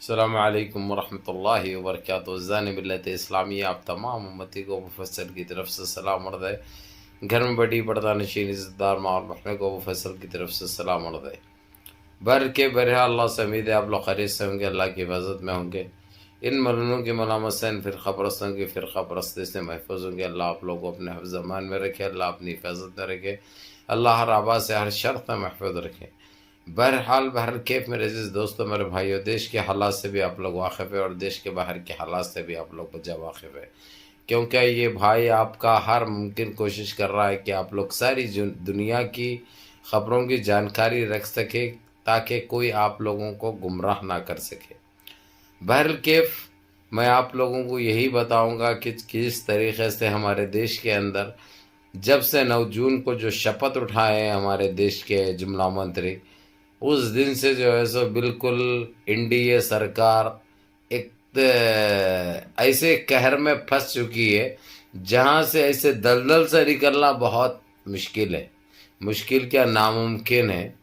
अस्सलामु अलैकुम वरहमतुल्लाहि वबरकातुहू। ज़ान मिल्लत इस्लामी आप तमाम उम्मती को मुफस्सल की तरफ से सलाम अर्ज़ है। घर में बड़ी पर्दा नशीन इज़्ज़तदार माँ और बहनों को मुफस्सल की तरफ से सलाम अर्ज़ है। बर के बहरहाल अल्लाह से उम्मीद है आप लोग खैरियत से होंगे, अल्लाह की हिफाज़त में होंगे। इन मलूनों की मलामत से, इन फ़िरक़ा परस्तों की फ़िरक़ा परस्ती से महफूज़ होंगे। अल्लाह आप लोगों को अपने हिफ्ज़ अमान में रखे, अल्लाह अपनी हिफाज़त में रखे, अल्लाह हर आबा से हर शर से महफूज़ रखे। बहरहाल बहरकैफ़ मेरे अज़ीज़ दोस्तों, मेरे भाइयों, देश के हालात से भी आप लोग वाकिफ़ है और देश के बाहर के हालात से भी आप लोग बजा वाकिफ़ है, क्योंकि ये भाई आपका हर मुमकिन कोशिश कर रहा है कि आप लोग सारी दुनिया की ख़बरों की जानकारी रख सके ताकि कोई आप लोगों को गुमराह ना कर सके। बहरकैफ़ मैं आप लोगों को यही बताऊंगा कि किस तरीक़े से हमारे देश के अंदर जब से 9 जून को जो शपथ उठाए हैं हमारे देश के जुमला मंत्री, उस दिन से जो है सो बिल्कुल एनडीए सरकार एक ऐसे कहर में फंस चुकी है जहां से ऐसे दलदल से निकलना बहुत मुश्किल है। मुश्किल क्या, नामुमकिन है।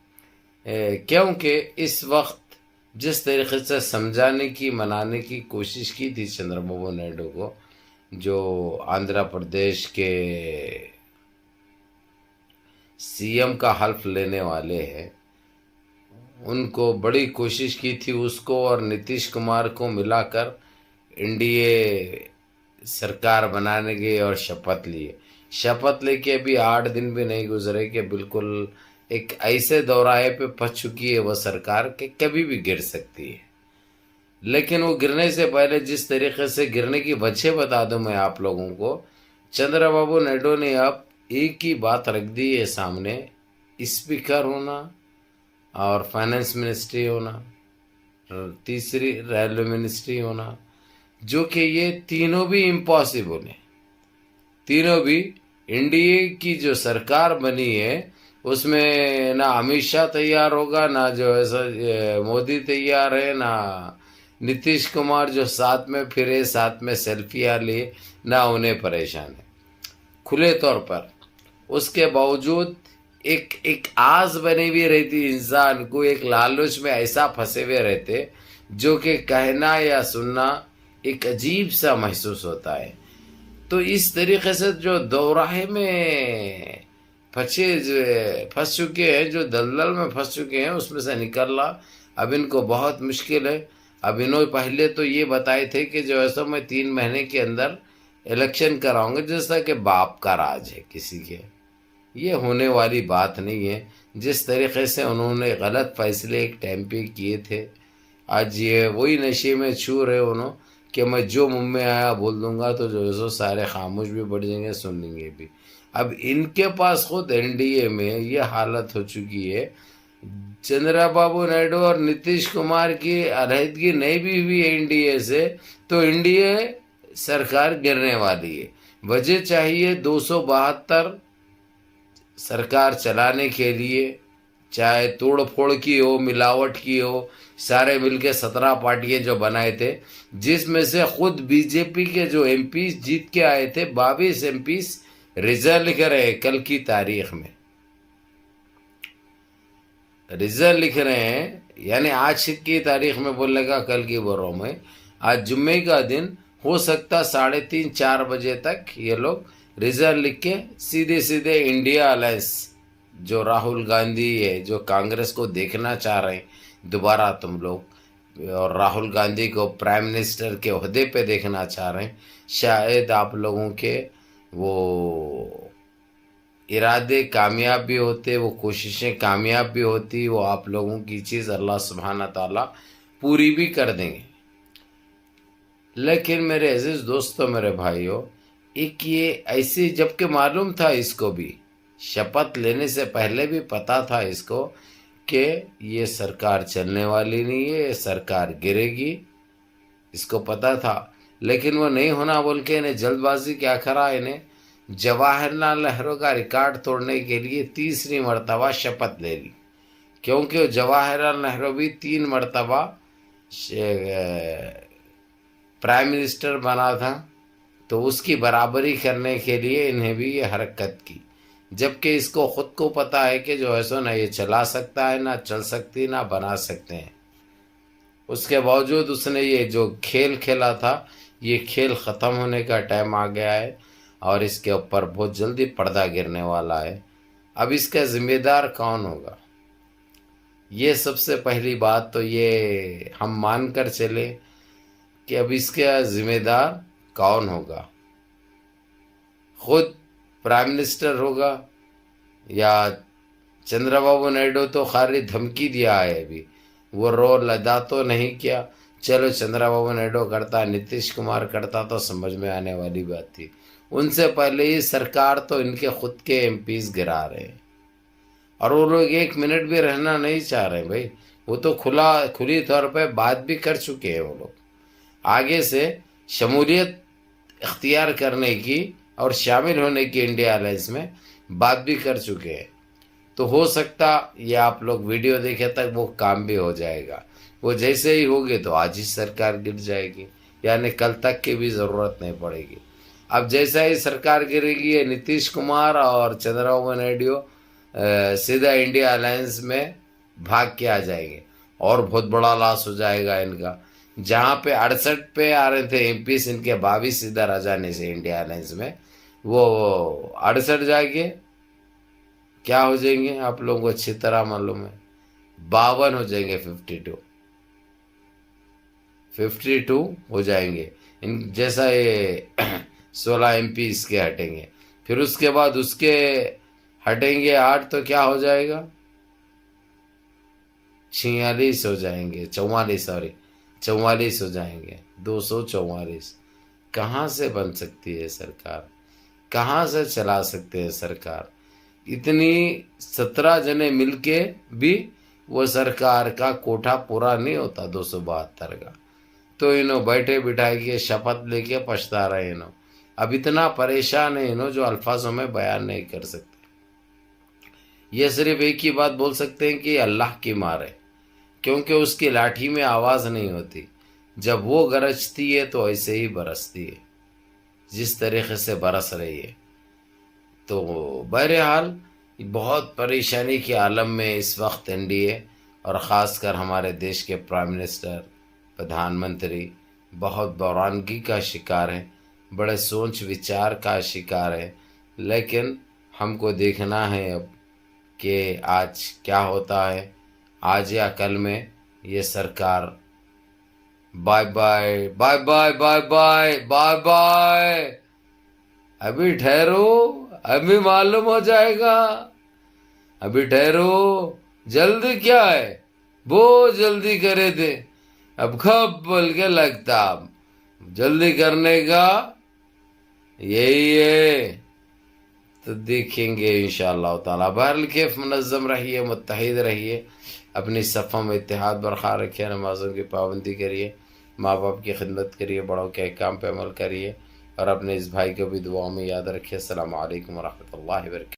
क्योंकि इस वक्त जिस तरीके से समझाने की, मनाने की कोशिश की थी चंद्रबाबू नायडू को, जो आंध्र प्रदेश के सीएम का हल्फ लेने वाले हैं, उनको बड़ी कोशिश की थी उसको और नीतीश कुमार को मिलाकर एनडीए सरकार बनाने की और शपथ लिए। शपथ लेके अभी 8 दिन भी नहीं गुजरे कि बिल्कुल एक ऐसे दौराहे पे फंस चुकी है वह सरकार कि कभी भी गिर सकती है। लेकिन वो गिरने से पहले जिस तरीके से गिरने की वजह बता दूं मैं आप लोगों को, चंद्रबाबू नायडू ने अब एक ही बात रख दी है सामने, स्पीकर होना और फाइनेंस मिनिस्ट्री होना, तीसरी रेलवे मिनिस्ट्री होना, जो कि ये तीनों भी इम्पॉसिबल है। तीनों भी एनडीए की जो सरकार बनी है उसमें ना अमित शाह तैयार होगा, ना जो है मोदी तैयार है, ना नीतीश कुमार जो साथ में फिरे, साथ में सेल्फियाँ लिए, ना उन्हें परेशान है खुले तौर पर। उसके बावजूद एक एक आस बनी हुई रहती इंसान को, एक लालच में ऐसा फंसे हुए रहते जो कि कहना या सुनना एक अजीब सा महसूस होता है। तो इस तरीके से जो दोराहे में फंस चुके हैं, जो दलदल में फंस चुके हैं, उसमें से निकलना अब इनको बहुत मुश्किल है। अब इन्होंने पहले तो ये बताए थे कि जो है सो मैं 3 महीने के अंदर इलेक्शन कराऊंगा, जैसा कि बाप का राज है किसी के। ये होने वाली बात नहीं है। जिस तरीके से उन्होंने गलत फैसले एक टाइम पे किए थे, आज ये वही नशे में छू रहे उन्होंने कि मैं जो मुंह में आया बोल दूंगा, तो जो है सो सारे खामोश भी बढ़ जाएंगे, सुनेंगे भी। अब इनके पास खुद एनडीए में ये हालत हो चुकी है, चंद्रबाबू नायडू और नीतीश कुमार की अलहदगी नहीं भी हुई एनडीए से तो एनडीए सरकार गिरने वाली है। वजह चाहिए 272 सरकार चलाने के लिए, चाहे तोड़ फोड़ की हो, मिलावट की हो, सारे मिलके 17 पार्टियां जो बनाए थे, जिसमें से खुद बीजेपी के जो एमपी जीत के आए थे, 22 एमपी रिजल्ट लिख रहे हैं कल की तारीख में। रिजल्ट लिख रहे हैं, यानी आज की तारीख में बोलने का, कल की बोल रहा हूं मैं। आज जुम्मे का दिन, हो सकता 3:30-4 बजे तक ये लोग रिजल्ट लिख के सीधे सीधे इंडिया अलायंस, जो राहुल गांधी है, जो कांग्रेस को देखना चाह रहे हैं दोबारा तुम लोग, और राहुल गांधी को प्राइम मिनिस्टर के ओहदे पे देखना चाह रहे हैं, शायद आप लोगों के वो इरादे कामयाब भी होते, वो कोशिशें कामयाब भी होती, वो आप लोगों की चीज़ अल्लाह सुब्हाना ताला पूरी भी कर देंगे। लेकिन मेरे अजीज दोस्तों, मेरे भाइयों, एक ये ऐसे, जबकि मालूम था इसको भी, शपथ लेने से पहले भी पता था इसको कि ये सरकार चलने वाली नहीं है, ये सरकार गिरेगी, इसको पता था। लेकिन वो नहीं होना बोल के इन्हें जल्दबाजी क्या करा, इन्हें जवाहरलाल नेहरू का रिकॉर्ड तोड़ने के लिए तीसरी मर्तबा शपथ ले ली। क्योंकि जवाहरलाल नेहरू भी 3 मर्तबा प्राइम मिनिस्टर बना था, तो उसकी बराबरी करने के लिए इन्हें भी ये हरकत की। जबकि इसको खुद को पता है कि जो है सो ना ये चला सकता है, ना चल सकती, ना बना सकते हैं। उसके बावजूद उसने ये जो खेल खेला था, ये खेल ख़त्म होने का टाइम आ गया है और इसके ऊपर बहुत जल्दी पर्दा गिरने वाला है। अब इसका ज़िम्मेदार कौन होगा? ये सबसे पहली बात तो ये हम मान कर चले कि अब इसका ज़िम्मेदार कौन होगा। खुद प्राइम मिनिस्टर होगा या चंद्रबाबू नायडू तो खाली धमकी दिया है, अभी वो रोल अदा तो नहीं किया। चलो चंद्रबाबू नायडू करता, नीतीश कुमार करता तो समझ में आने वाली बात थी। उनसे पहले ही सरकार तो इनके खुद के एमपीज गिरा रहे हैं और वो लोग एक मिनट भी रहना नहीं चाह रहे भाई। वो तो खुली तौर पे बात भी कर चुके हैं वो लोग, आगे से शमूलियत इख्तियार करने की और शामिल होने की इंडिया अलायंस में बात भी कर चुके हैं। तो हो सकता ये आप लोग वीडियो देखे तक वो काम भी हो जाएगा। वो जैसे ही होगे तो आज ही सरकार गिर जाएगी, यानी कल तक की भी ज़रूरत नहीं पड़ेगी। अब जैसा ही सरकार गिरेगी, ये नीतीश कुमार और चंद्रबाबू नायडू सीधा इंडिया अलायंस में भाग के आ जाएंगे और बहुत बड़ा लॉस हो जाएगा इनका। जहाँ पे 68 पे आ रहे थे एमपीस इनके 22 इधर आ जाने से इंडिया अलायंस में, वो 68 जाएंगे, क्या हो जाएंगे आप लोगों को अच्छी तरह मालूम है, 52 हो जाएंगे, 52 हो जाएंगे। इन जैसा ये 16 एमपी इसके हटेंगे, फिर उसके बाद उसके हटेंगे 8 तो क्या हो जाएगा, 46 हो जाएंगे, 44 सॉरी 44 हो जाएंगे, 244। कहाँ से बन सकती है सरकार? कहाँ से चला सकते हैं सरकार? इतनी 17 जने मिलके भी वो सरकार का कोठा पूरा नहीं होता 272 का। तो इन्हों बैठे बिठाए के शपथ लेके पछता रहे इन्हों। अब इतना परेशान है इन्हों जो अल्फाजों में बयान नहीं कर सकते। ये सिर्फ एक ही बात बोल सकते हैं कि अल्लाह की मार है, क्योंकि उसकी लाठी में आवाज़ नहीं होती। जब वो गरजती है तो ऐसे ही बरसती है जिस तरीके से बरस रही है। तो बहरहाल बहुत परेशानी के आलम में इस वक्त एनडीए और ख़ासकर हमारे देश के प्राइम मिनिस्टर, प्रधानमंत्री बहुत बहरानगी का शिकार है, बड़े सोच विचार का शिकार है। लेकिन हमको देखना है अब कि आज क्या होता है। आज या कल में ये सरकार bye bye bye bye bye bye bye bye, अभी ठहरो, अभी मालूम हो जाएगा, अभी ठहरो, जल्दी क्या है, वो जल्दी करे थे, अब कब बोल के लगता, जल्दी करने का यही है। तो देखेंगे इंशाअल्लाह ताला। बहरहाल कैफ मुनज़्ज़म रहिए, मुत्तहिद रहिए, अपनी सफ़ों में इत्तेहाद बरक़रार रखिए, नमाज़ों की पाबंदी करिए, माँ बाप की खिदमत करिए, बड़ों के अहकाम पे अमल करिए और अपने इस भाई को भी दुआओं में याद रखिए। अस्सलामु अलैकुम व रहमतुल्लाहि व बरकातहू।